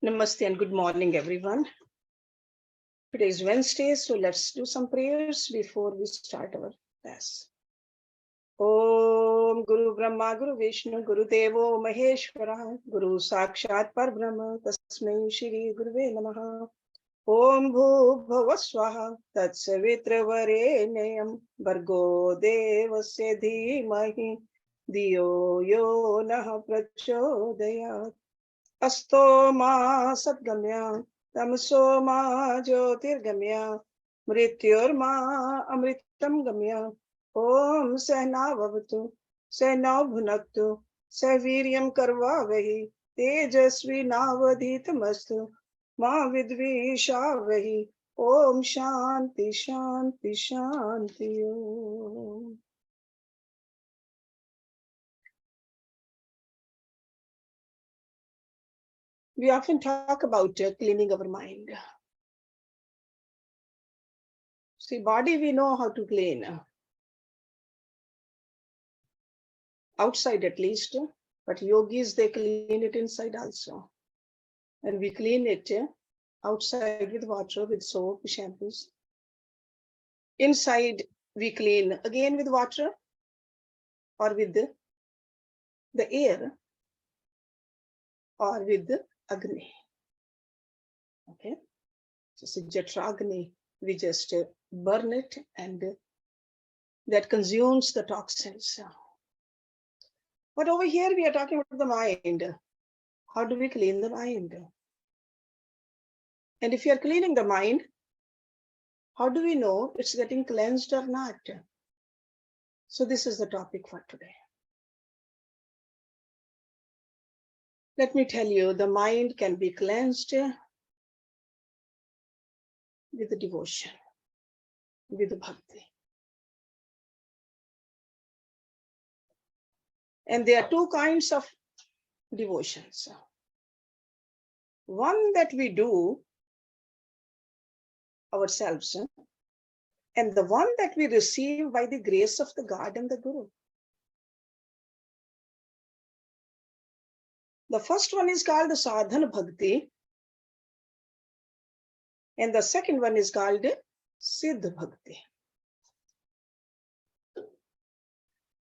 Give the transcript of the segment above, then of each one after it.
Namaste and good morning, everyone. Today is Wednesday, so let's do some prayers before we start our class. Om Guru Brahma Guru Vishnu Guru Devo Maheshwara Guru Sakshat Parbrahma Tasmai Shri Guruve Namaha. Om Bhu Bhava Swaha Tat Savitra Varenayam Bargo Devasya Dhimahi Diyo Yo Nah Prachodayat. Asto ma satgamya, tamso ma jyotirgamya, mrityorma amritam gamya. Om sehna vavatu, sehna bhunaktu, seviryam karvavahi, tejasvi navadhitamastu, ma vidvishavahi. Om shanti shanti shanti om. We often talk about cleaning our mind. See, body we know how to clean. Outside at least, but yogis, they clean it inside also. And we clean it outside with water, with soap, shampoos. Inside, we clean again with water or with the air or with the Agni. Okay, so Jatragni, we just burn it and that consumes the toxins. But over here, we are talking about the mind. How do we clean the mind? And if you are cleaning the mind, how do we know it's getting cleansed or not? So this is the topic for today. Let me tell you, the mind can be cleansed with the devotion, with the bhakti. And there are two kinds of devotions. One that we do ourselves, and the one that we receive by the grace of the God and the Guru. The first one is called the sadhana bhakti, and the second one is called siddha bhakti.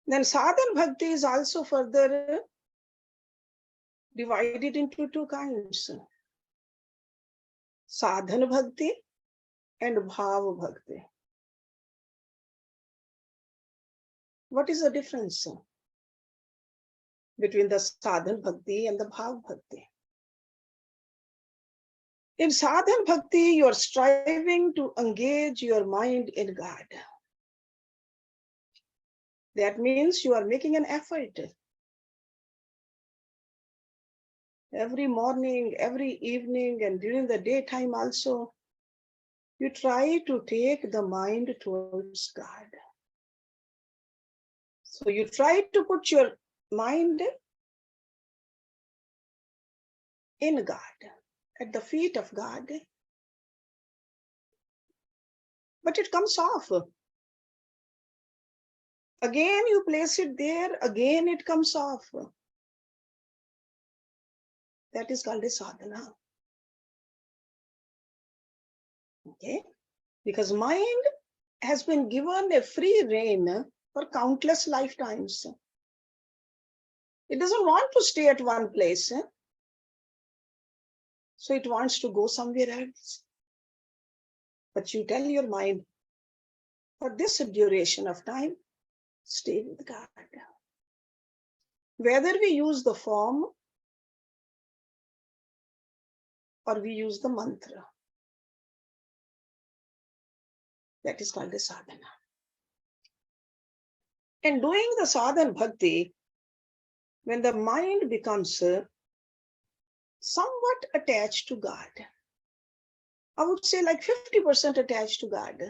Then sadhana bhakti is also further divided into two kinds: sadhana bhakti and bhava bhakti. What is the difference between the sadhana bhakti and the bhava bhakti? In sadhana bhakti, you are striving to engage your mind in God. That means you are making an effort. Every morning, every evening, and during the daytime also, you try to take the mind towards God. So you try to put your mind in God, at the feet of God, but it comes off. Again, you place it there, again it comes off. That is called a sadhana. Okay? Because mind has been given a free rein for countless lifetimes. It doesn't want to stay at one place. So it wants to go somewhere else. But you tell your mind, for this duration of time, stay with God. Whether we use the form or we use the mantra, that is called a sadhana. And doing the sadhana bhakti, when the mind becomes somewhat attached to God, I would say like 50% attached to God,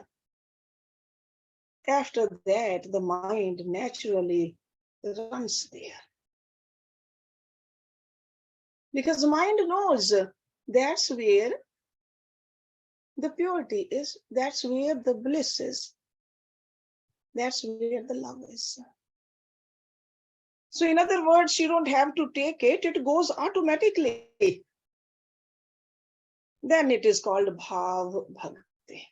after that, the mind naturally runs there. Because the mind knows that's where the purity is, that's where the bliss is, that's where the love is. So in other words, you don't have to take it, it goes automatically. then it is called Bhav Bhakti.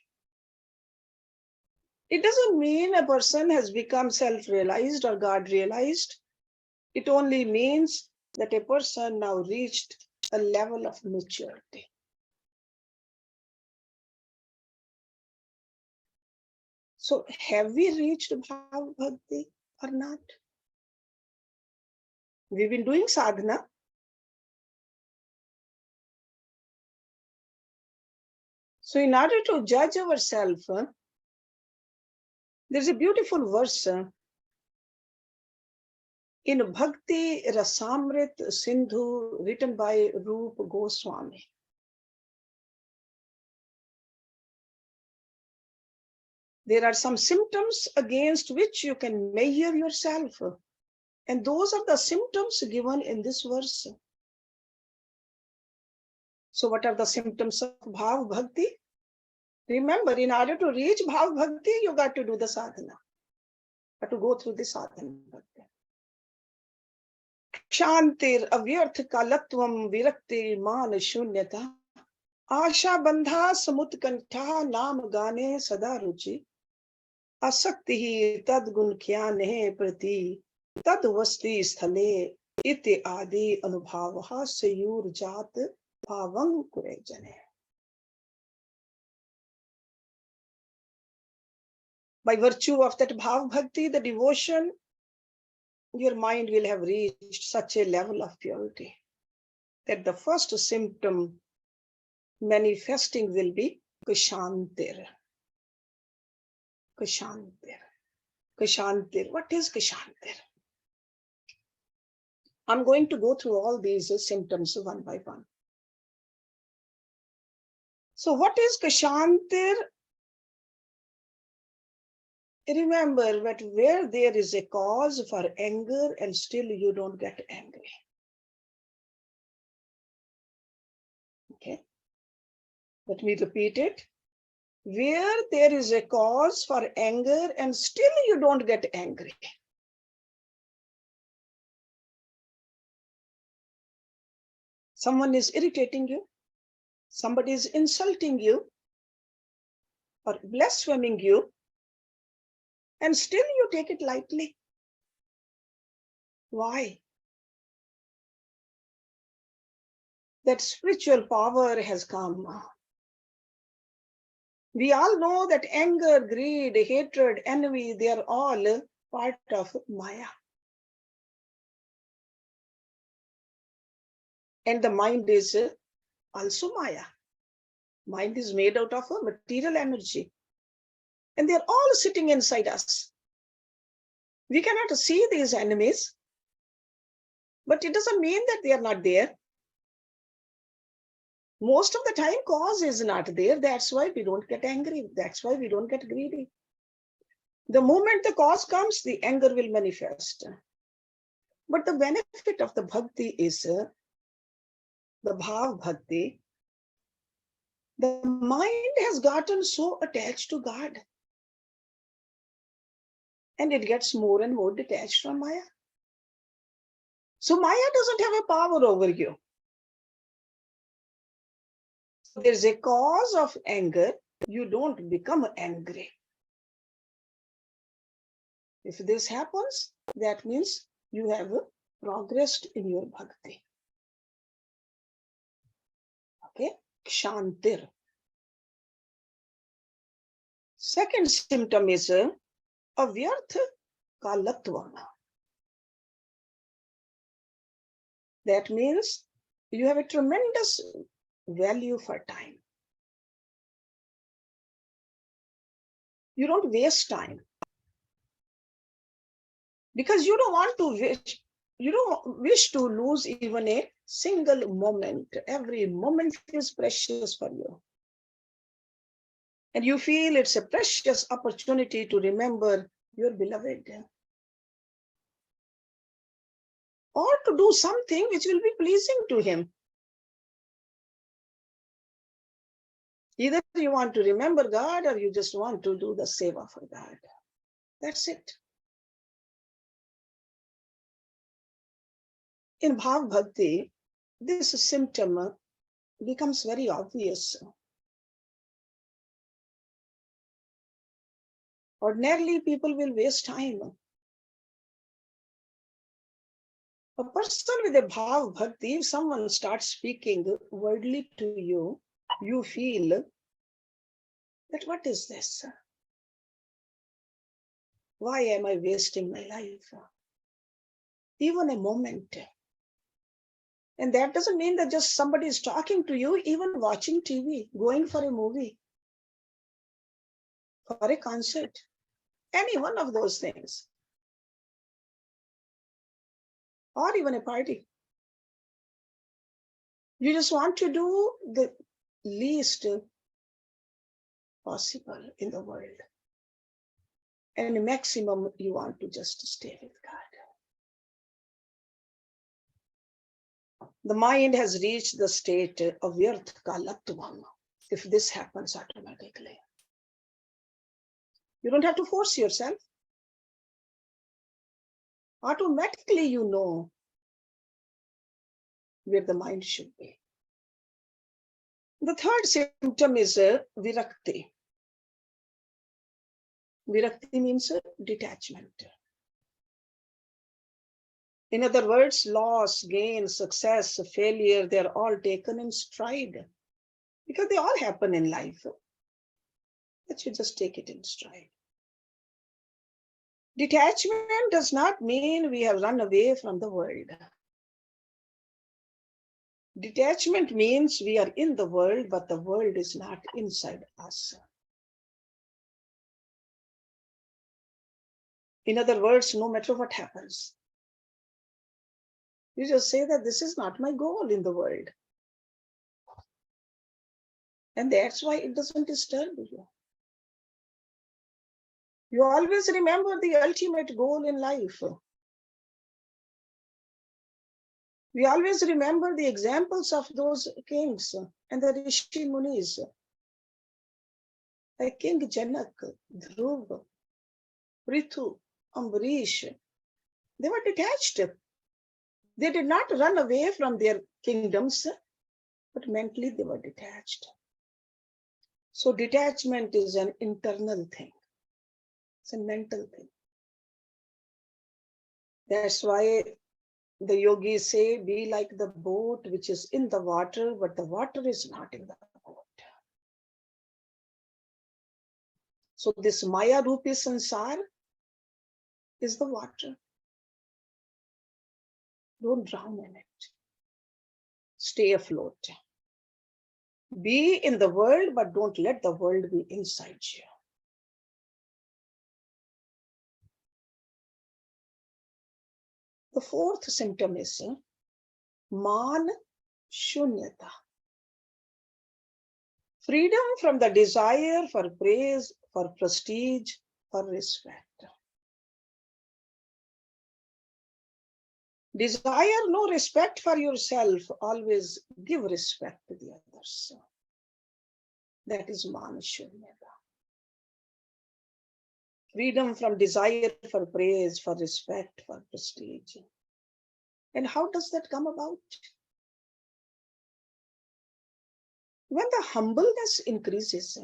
It doesn't mean a person has become self-realized or God-realized. It only means that a person now reached a level of maturity. So have we reached Bhav Bhakti or not? We've been doing sadhana. So in order to judge ourselves, there's a beautiful verse in Bhakti Rasamrit Sindhu written by Rupa Goswami. There are some symptoms against which you can measure yourself. And those are the symptoms given in this verse. So what are the symptoms of Bhav Bhakti? Remember, in order to reach Bhav Bhakti, you got to do the sadhana. You have to go through the sadhana. Kshantir avyarth kalatvam virakti man shunyata आशा बंधा समुत्कंठा नाम गाने सदा रुचि असक्ति ही तद गुण ज्ञाने प्रति तद वस्ति स्थले इति आदि अनुभाव सयूर जात भावं कुरे जने. By virtue of that bhav bhakti, the devotion, your mind will have reached such a level of purity that the first symptom manifesting will be kshantir. Kshantir. Kshantir. What is kshantir? I'm going to go through all these symptoms one by one. So what is kshantir? Remember that where there is a cause for anger and still you don't get angry. Okay. Let me repeat it. Where there is a cause for anger and still you don't get angry. Someone is irritating you. Somebody is insulting you or blaspheming you, and still you take it lightly. Why? That spiritual power has come. We all know that anger, greed, hatred, envy, they are all part of Maya. And the mind is also Maya. Mind is made out of a material energy. And they're all sitting inside us. We cannot see these enemies, but it doesn't mean that they are not there. Most of the time, cause is not there. That's why we don't get angry. That's why we don't get greedy. The moment the cause comes, the anger will manifest. But the benefit of the bhakti is the bhav bhakti. The mind has gotten so attached to God, and it gets more and more detached from Maya. So Maya doesn't have a power over you. So there's a cause of anger. You don't become angry. If this happens, that means you have progressed in your bhakti. Okay, kshantir. Second symptom is avyarth kalatvam. That means you have a tremendous value for time. You don't waste time because you don't wish to lose even a single moment. Every moment is precious for you. And you feel it's a precious opportunity to remember your beloved. Or to do something which will be pleasing to him. Either you want to remember God or you just want to do the seva for God. That's it. In Bhav Bhakti, this symptom becomes very obvious. Ordinarily, people will waste time. A person with a bhav bhakti, if someone starts speaking worldly to you, you feel that what is this? Why am I wasting my life? Even a moment. And that doesn't mean that just somebody is talking to you, even watching TV, going for a movie, for a concert, any one of those things, or even a party. You just want to do the least possible in the world. And maximum, you want to just stay with God. The mind has reached the state of vyarth kalatvam if this happens automatically. You don't have to force yourself. Automatically, you know where the mind should be. The third symptom is virakti. Virakti means detachment. In other words, loss, gain, success, failure, they're all taken in stride because they all happen in life. But you just take it in stride. Detachment does not mean we have run away from the world. Detachment means we are in the world, but the world is not inside us. In other words, no matter what happens, you just say that this is not my goal in the world. And that's why it doesn't disturb you. You always remember the ultimate goal in life. We always remember the examples of those kings and the Rishi Munis, like King Janak, Dhruv, Prithu, Ambarish. They were detached. They did not run away from their kingdoms, but mentally they were detached. So detachment is an internal thing. It's a mental thing. That's why the yogis say, be like the boat which is in the water, but the water is not in the boat. So this Maya Rupi Sansar is the water. Don't drown in it. Stay afloat. Be in the world, but don't let the world be inside you. The fourth symptom is man shunyata. Freedom from the desire for praise, for prestige, for respect. Desire no respect for yourself, always give respect to the others. That is manashunyata. Freedom from desire for praise, for respect, for prestige. And how does that come about? When the humbleness increases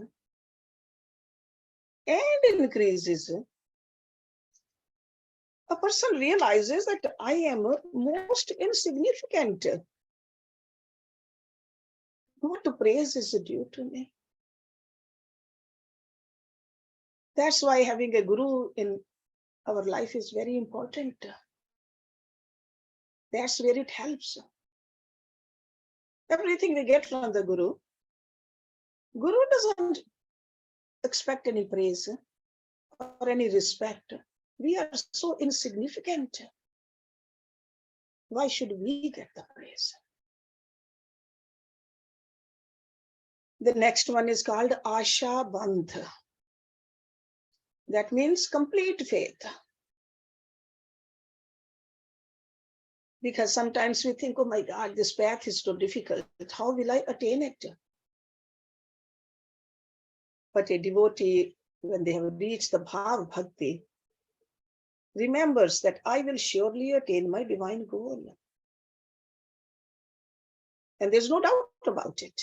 and increases, a person realizes that I am most insignificant. What praise is due to me? That's why having a guru in our life is very important. That's where it helps. Everything we get from the Guru doesn't expect any praise or any respect. We are so insignificant. Why should we get the praise? The next one is called Asha Bandh. That means complete faith. Because sometimes we think, oh my God, this path is so difficult. How will I attain it? But a devotee, when they have reached the Bhav Bhakti, remembers that I will surely attain my divine goal. And there's no doubt talked about it.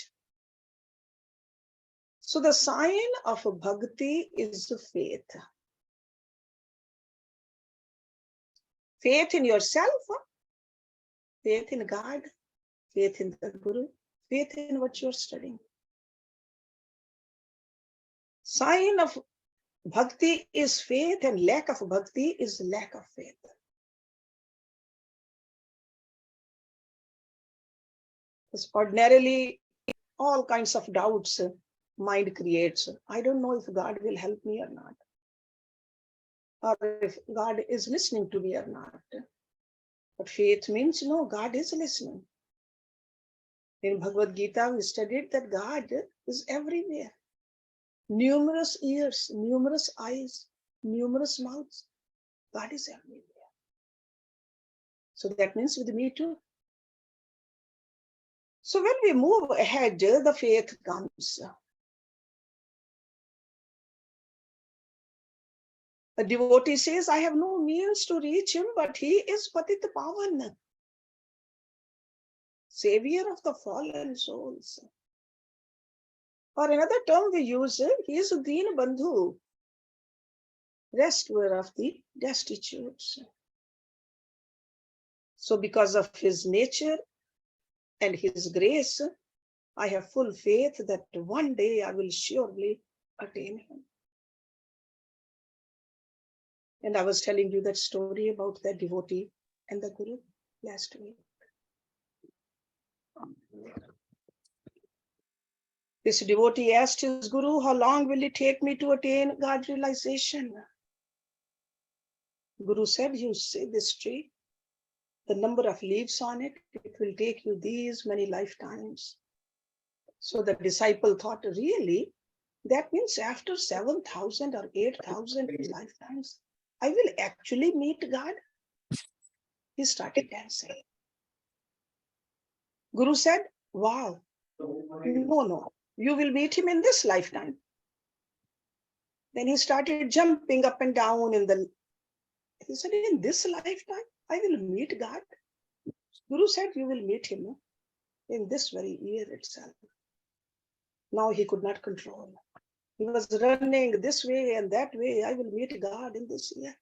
So the sign of bhakti is faith. Faith in yourself, faith in God, faith in the Guru, faith in what you're studying. Sign of bhakti is faith, and lack of bhakti is lack of faith. Because ordinarily, all kinds of doubts mind creates. I don't know if God will help me or not, or if God is listening to me or not. But faith means, no, God is listening. In Bhagavad Gita, we studied that God is everywhere. Numerous ears, numerous eyes, numerous mouths. God is everywhere. So that means with me too. So when we move ahead, the faith comes. A devotee says, I have no means to reach him, but he is Patita Pavan, savior of the fallen souls. Or another term we use, he is Deen Bandhu, rescuer of the destitutes. So because of his nature and his grace, I have full faith that one day I will surely attain him. And I was telling you that story about that devotee and the Guru last week. This devotee asked his Guru, how long will it take me to attain God realization? Guru said, you see this tree, the number of leaves on it, it will take you these many lifetimes. So the disciple thought, really? That means after 7,000 or 8,000 lifetimes, I will actually meet God? He started dancing. Guru said, wow, no, you will meet him in this lifetime. Then he started jumping up and down he said, in this lifetime, I will meet God. Guru said, you will meet him in this very year itself. Now he could not control. He was running this way and that way. I will meet God in this year.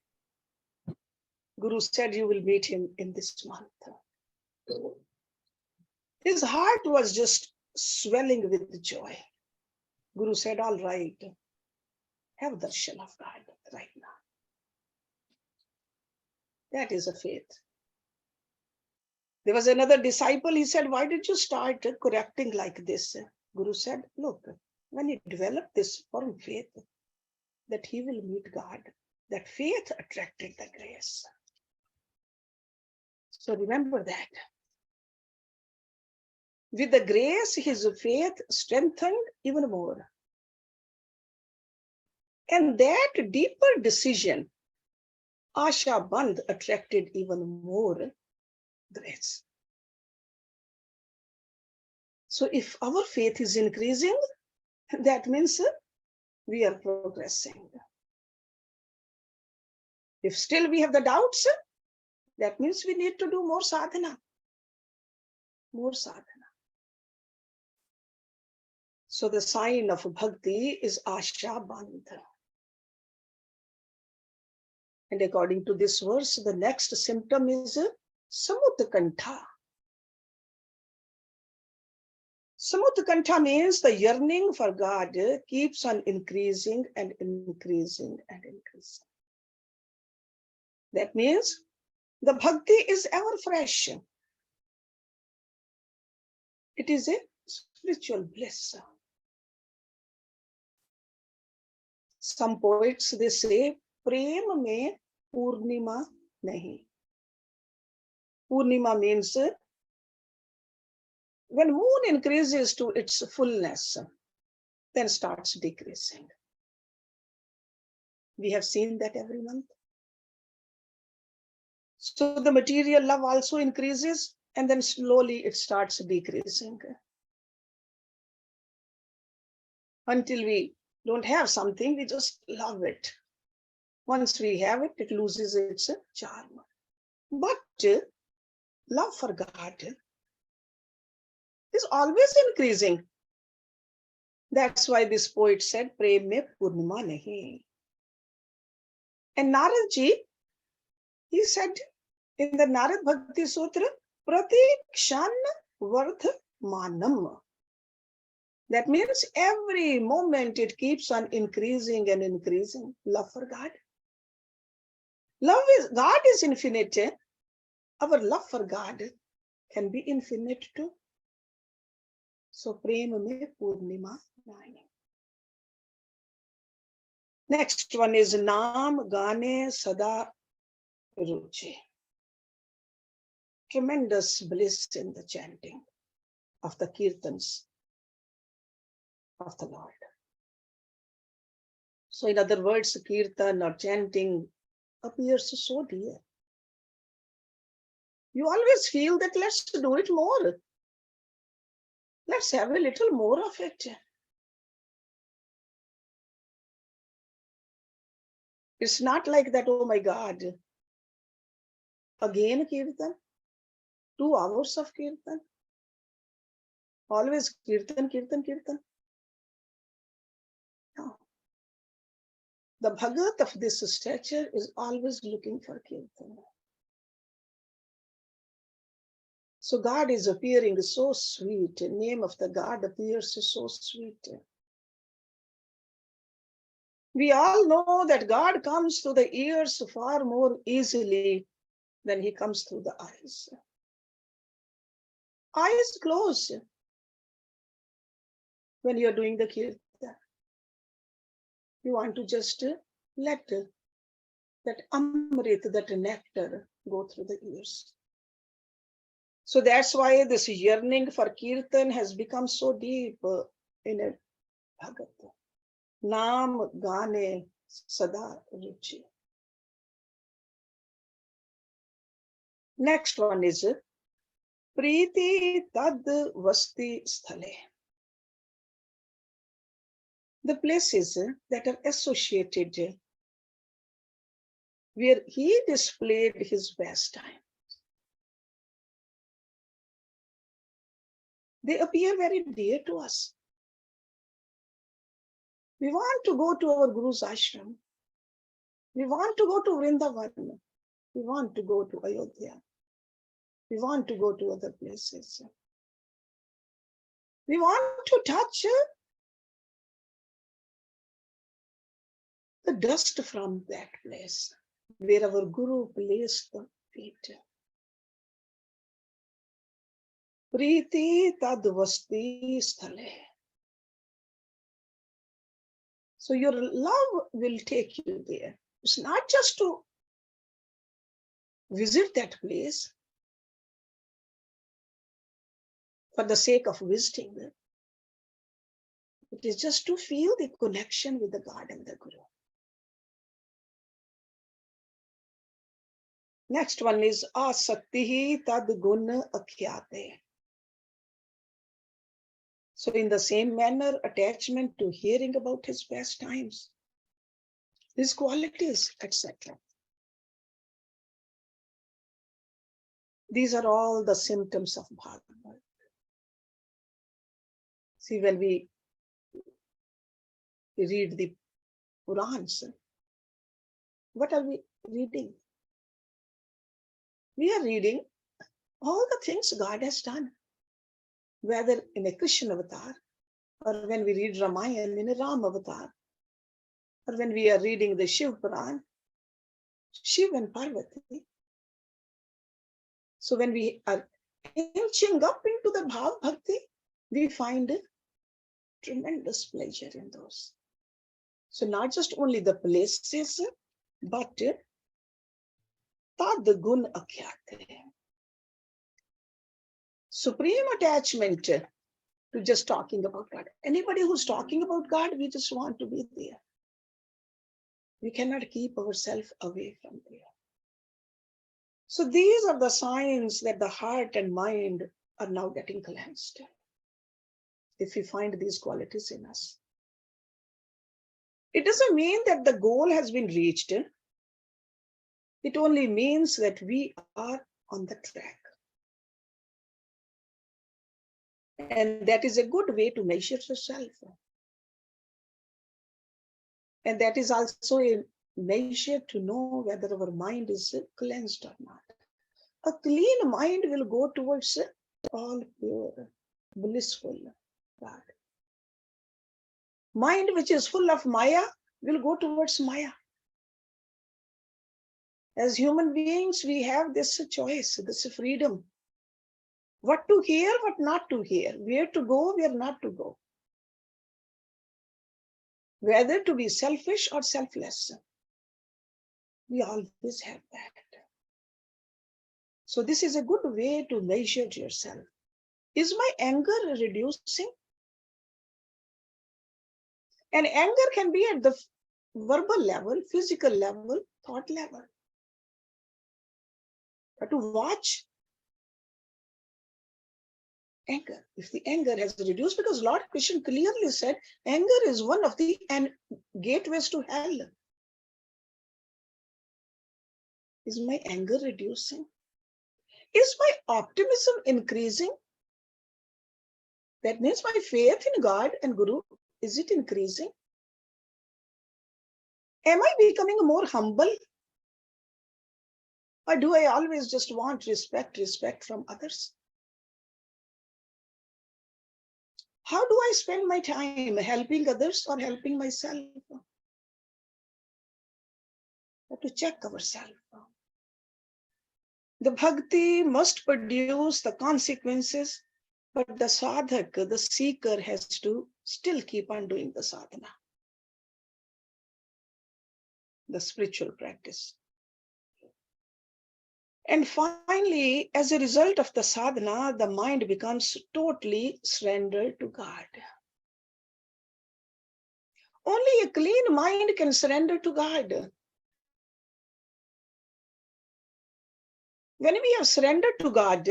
Guru said, you will meet him in this month. His heart was just swelling with joy. Guru said, all right, have darshan of God right now. That is a faith. There was another disciple, he said, why did you start correcting like this? Guru said, look, when he developed this firm faith that he will meet God, that faith attracted the grace. So remember that. With the grace, his faith strengthened even more. And that deeper decision, Asha Bandh, attracted even more grace. So if our faith is increasing, that means we are progressing. If still we have the doubts, that means we need to do more sadhana. More sadhana. So the sign of bhakti is Asha Bandh. And according to this verse, the next symptom is Samutkantha. Samutkantha means the yearning for God keeps on increasing and increasing and increasing. That means the bhakti is ever fresh. It is a spiritual bliss. Some poets, they say, Prem mein Purnima nahi. Purnima means when moon increases to its fullness, then starts decreasing. We have seen that every month. So the material love also increases, and then slowly it starts decreasing. Until we don't have something, we just love it. Once we have it, it loses its charm. But love for God is always increasing. That's why this poet said, Prem mein purnima nahi. And Narad ji, he said in the Narad Bhakti Sutra, Pratikshan Vardhamanam. That means every moment it keeps on increasing and increasing. Love for God. God is infinite. Our love for God can be infinite too. So Prem mein Purnima nahi. Next one is Naam Gane Sada Ruchi. Tremendous bliss in the chanting of the kirtans of the Lord. So in other words, kirtan or chanting appears so dear. You always feel that let's do it more. Let's have a little more of it. It's not like that, oh my God, again kirtan, 2 hours of kirtan, always kirtan, kirtan, kirtan. No. The Bhagat of this stature is always looking for kirtan. So God is appearing so sweet. The name of the God appears so sweet. We all know that God comes through the ears far more easily than he comes through the eyes. Eyes closed when you're doing the kirtan. You want to just let that amrit, that nectar go through the ears. So that's why this yearning for kirtan has become so deep in a Bhagat. Naam Gane Sada Ruchi. Next one is Preeti Tad Vasti Sthale. The places that are associated where he displayed his pastime. They appear very dear to us. We want to go to our Guru's ashram. We want to go to Vrindavan. We want to go to Ayodhya. We want to go to other places. We want to touch the dust from that place where our Guru placed the feet. Preeti tad vasti sthale. So your love will take you there. It's not just to visit that place for the sake of visiting them. It is just to feel the connection with the God and the Guru. Next one is asaktihi tad gun akhyate. So in the same manner, attachment to hearing about his pastimes, his qualities, etc. These are all the symptoms of Bhagavad. See, when we read the Purans, what are we reading? We are reading all the things God has done, whether in a Krishna avatar, or when we read Ramayana in a Ram avatar, or when we are reading the Shiv Puran, Shiv and Parvati. So when we are inching up into the Bhav Bhakti, we find tremendous pleasure in those. So not just only the places, but Tad Gun Akhyate. Supreme attachment to just talking about God. Anybody who's talking about God, we just want to be there. We cannot keep ourselves away from there. So these are the signs that the heart and mind are now getting cleansed. If we find these qualities in us. It doesn't mean that the goal has been reached. It only means that we are on the track. And that is a good way to measure yourself. And that is also a measure to know whether our mind is cleansed or not. A clean mind will go towards all pure, blissful God. Mind which is full of Maya will go towards Maya. As human beings, we have this choice, this freedom. What to hear, what not to hear, where to go, where not to go. Whether to be selfish or selfless. We always have that. So this is a good way to measure yourself. Is my anger reducing? And anger can be at the verbal level, physical level, thought level. But to watch anger, if the anger has reduced, because Lord Krishna clearly said, anger is one of the gateways to hell. Is my anger reducing? Is my optimism increasing? That means my faith in God and Guru, is it increasing? Am I becoming more humble? Or do I always just want respect from others? How do I spend my time, helping others or helping myself? We have to check ourselves. The bhakti must produce the consequences, but the sadhak, the seeker, has to still keep on doing the sadhana, the spiritual practice. And finally, as a result of the sadhana, the mind becomes totally surrendered to God. Only a clean mind can surrender to God. When we have surrendered to God,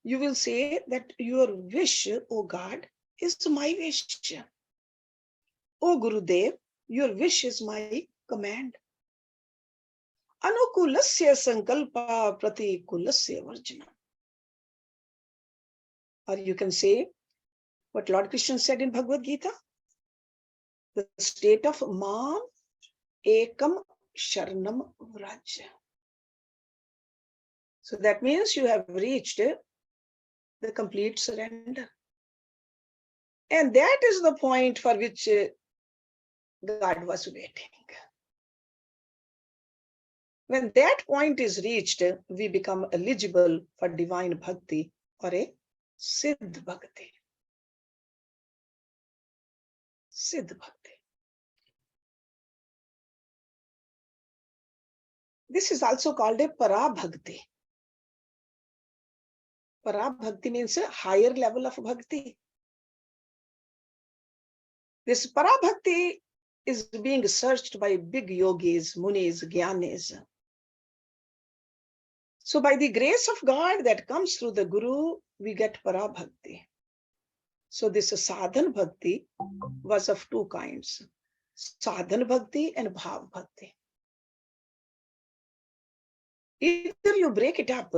you will say that your wish, O God, is my wish. O Gurudev, your wish is my command. Anukulasya sankalpa pratikulasya varjana. Or you can say what Lord Krishna said in Bhagavad Gita, the state of Mam Ekam Sharanam Vraj. So that means you have reached the complete surrender. And that is the point for which God was waiting. When that point is reached, we become eligible for divine bhakti or a siddh bhakti. Siddh bhakti. This is also called a para bhakti. Para bhakti means a higher level of bhakti. This para bhakti is being searched by big yogis, munis, jnanis. So by the grace of God that comes through the Guru, we get para bhakti. So this sadhan bhakti was of two kinds, sadhan bhakti and bhav bhakti. Either you break it up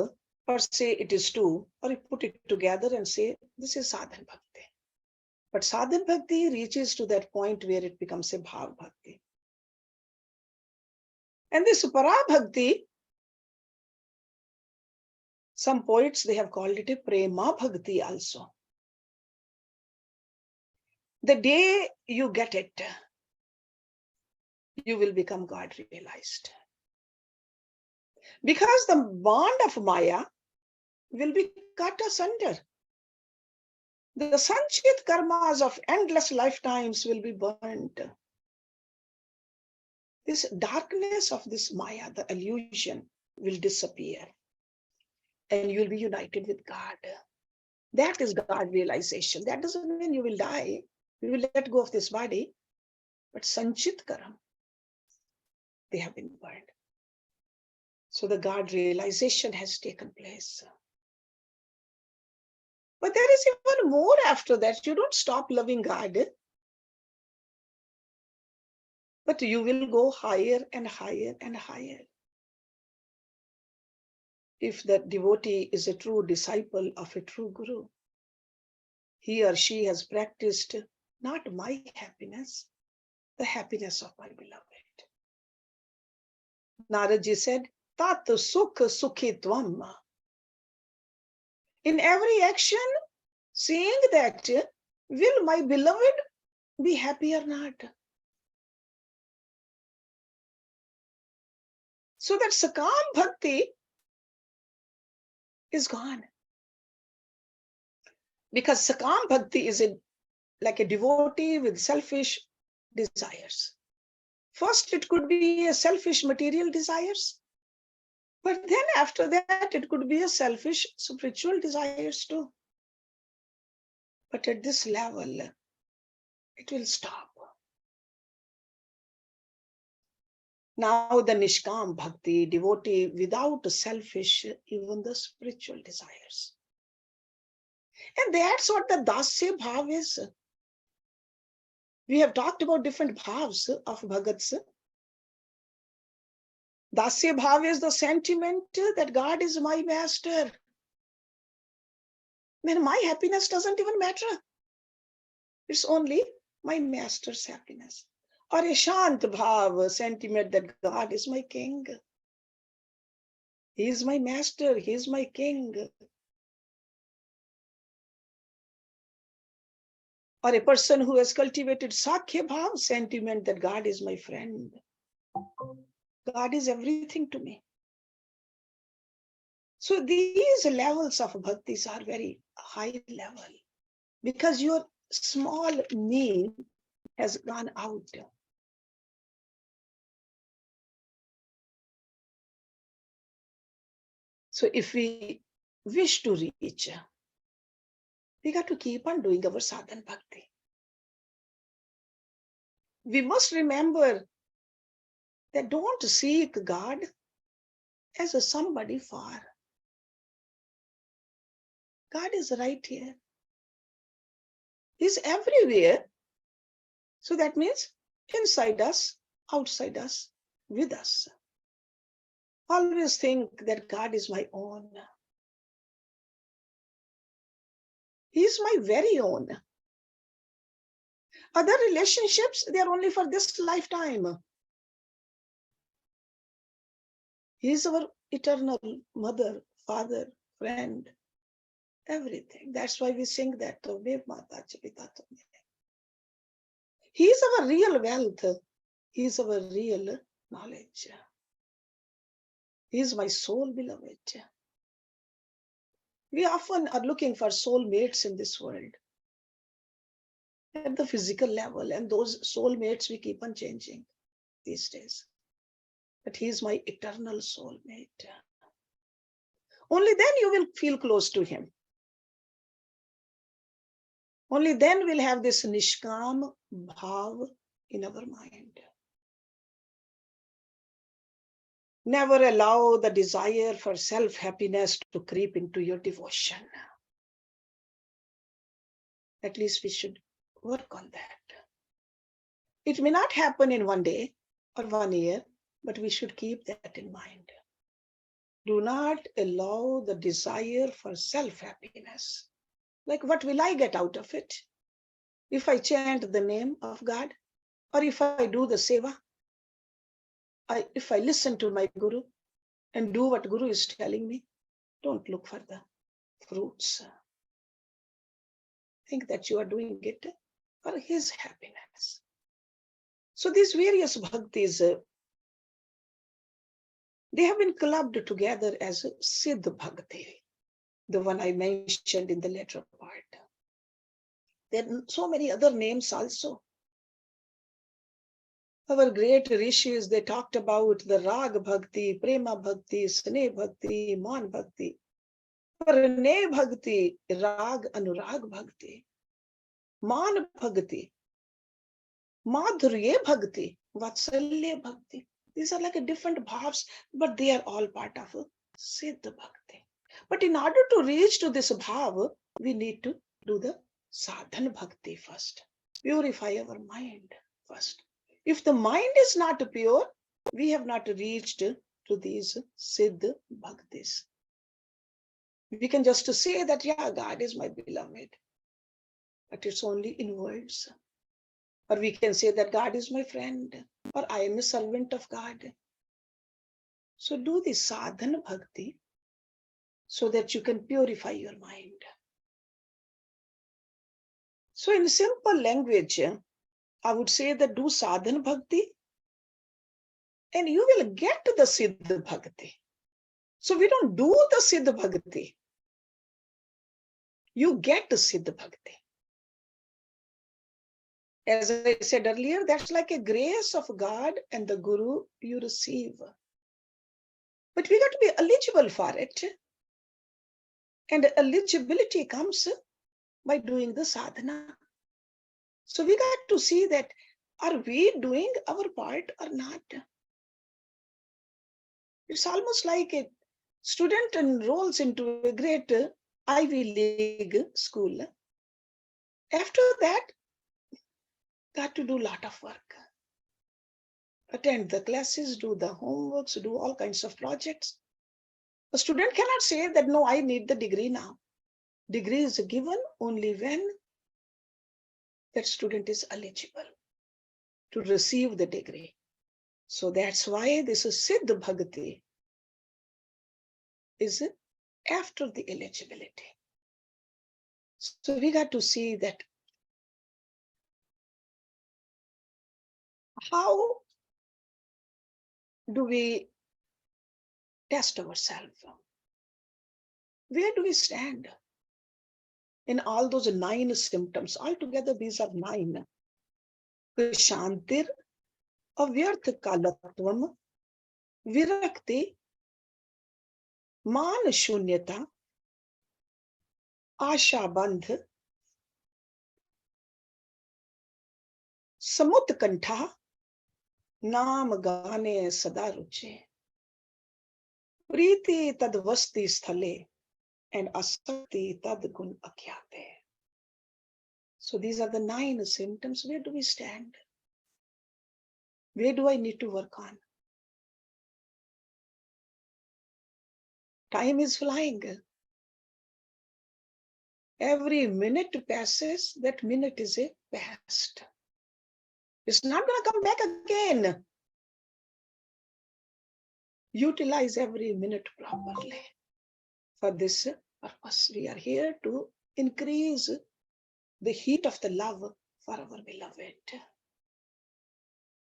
or say it is two, or you put it together and say this is sadhan bhakti. But sadhan bhakti reaches to that point where it becomes a bhav bhakti. And this para bhakti, some poets, they have called it a prema bhakti also. The day you get it, you will become God realized. Because the bond of Maya will be cut asunder. The sanchit karmas of endless lifetimes will be burnt. This darkness of this Maya, the illusion, will disappear. And you'll be united with God. That is God realization. That doesn't mean you will die. You will let go of this body. But sanchit karam, they have been burned. So the God realization has taken place. But there is even more after that. You don't stop loving God, but you will go higher and higher and higher. If the devotee is a true disciple of a true Guru. he or she has practiced not my happiness, the happiness of my beloved. Naradji said, Tat sukh sukhi tvam. In every action, seeing that, will my beloved be happy or not? So that sakam bhakti is gone. Because sakam bhakti is like a devotee with selfish desires. First, it could be a selfish material desires. But then after that, it could be a selfish spiritual desires too. But at this level, it will stop. Now the Nishkam Bhakti, devotee without selfish, even the spiritual desires. And that's what the Dasya Bhav is. We have talked about different bhavs of Bhagats. Dasya Bhav is the sentiment that God is my master. Then my happiness doesn't even matter. It's only my master's happiness. Or a Shant Bhav, sentiment that God is my king. He is my master, he is my king. Or a person who has cultivated Sakhya Bhav, sentiment that God is my friend. God is everything to me. So these levels of bhaktis are very high level because your small me has gone out. So if we wish to reach, we got to keep on doing our sadhana bhakti. We must remember that don't seek God as a somebody far. God is right here. He's everywhere. So that means inside us, outside us, with us. Always think that God is my own. He is my very own. Other relationships, they are only for this lifetime. He is our eternal mother, father, friend, everything. That's why we sing that. He is our real wealth. He is our real knowledge. He is my soul, beloved. We often are looking for soulmates in this world at the physical level, and those soulmates we keep on changing these days. But he is my eternal soulmate. Only then you will feel close to him. Only then we'll have this Nishkam Bhav in our mind. Never allow the desire for self-happiness to creep into your devotion. At least we should work on that. It may not happen in one day or 1 year, but we should keep that in mind. Do not allow the desire for self-happiness. Like, what will I get out of it? If I chant the name of God, or if I do the seva, if I listen to my Guru and do what Guru is telling me, don't look for the fruits. Think that you are doing it for his happiness. So these various bhaktis, they have been clubbed together as Siddh Bhakti, the one I mentioned in the later part. There are so many other names also. Our great rishis, they talked about the Rag Bhakti, Prema Bhakti, Sneh Bhakti, Man Bhakti, Pranay Bhakti, Rag Anurag Bhakti, Man Bhakti, Madhurya Bhakti, Vatsalya Bhakti. These are like a different bhavs, but they are all part of a Siddha Bhakti. But in order to reach to this bhav, we need to do the sadhana bhakti first. Purify our mind first. If the mind is not pure, we have not reached to these Siddha Bhaktis. We can just say that, yeah, God is my beloved. but it's only in words. Or we can say that God is my friend, or I am a servant of God. So do the sadhana bhakti so that you can purify your mind. So in simple language, I would say that do sadhana bhakti and you will get to the siddha bhakti. So we don't do the siddha bhakti. You get to siddha bhakti. As I said earlier, that's like a grace of God and the Guru you receive. But we got to be eligible for it. And eligibility comes by doing the sadhana. So we got to see that, are we doing our part or not? It's almost like a student enrolls into a great Ivy League school. After that, got to do a lot of work. Attend the classes, do the homeworks, do all kinds of projects. A student cannot say that, no, I need the degree now. Degree is given only when that student is eligible to receive the degree. So that's why this is Siddha Bhakti is after the eligibility. So we got to see that how do we test ourselves? Where do we stand in all those 9 symptoms? Altogether, these are 9. Shantir, avyarth kalatvam, virakti, मान शून्यता, आशा बंध, समुत्कंठा, नाम गाने सदा रुचे, प्रीति तद वस्ति स्थले, and asakti tad gun akyate. So these are the 9 symptoms. Where do we stand? Where do I need to work on? Time is flying. Every minute passes, that minute is a past. It's not going to come back again. Utilize every minute properly. For this purpose, we are here to increase the heat of the love for our beloved.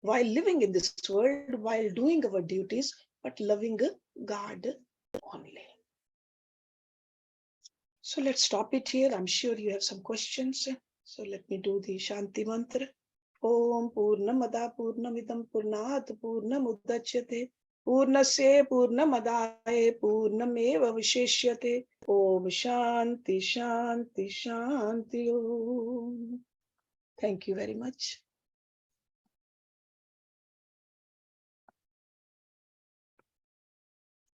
While living in this world, while doing our duties, but loving God only. So let's stop it here. I'm sure you have some questions. So let me do the Shanti mantra. Om Purnamada Purnamidam Purnat Purnamudachyate Purnasya Purnamadaya Purnameva Visheshyate Om Shanti Shanti Shanti Om. Thank you very much.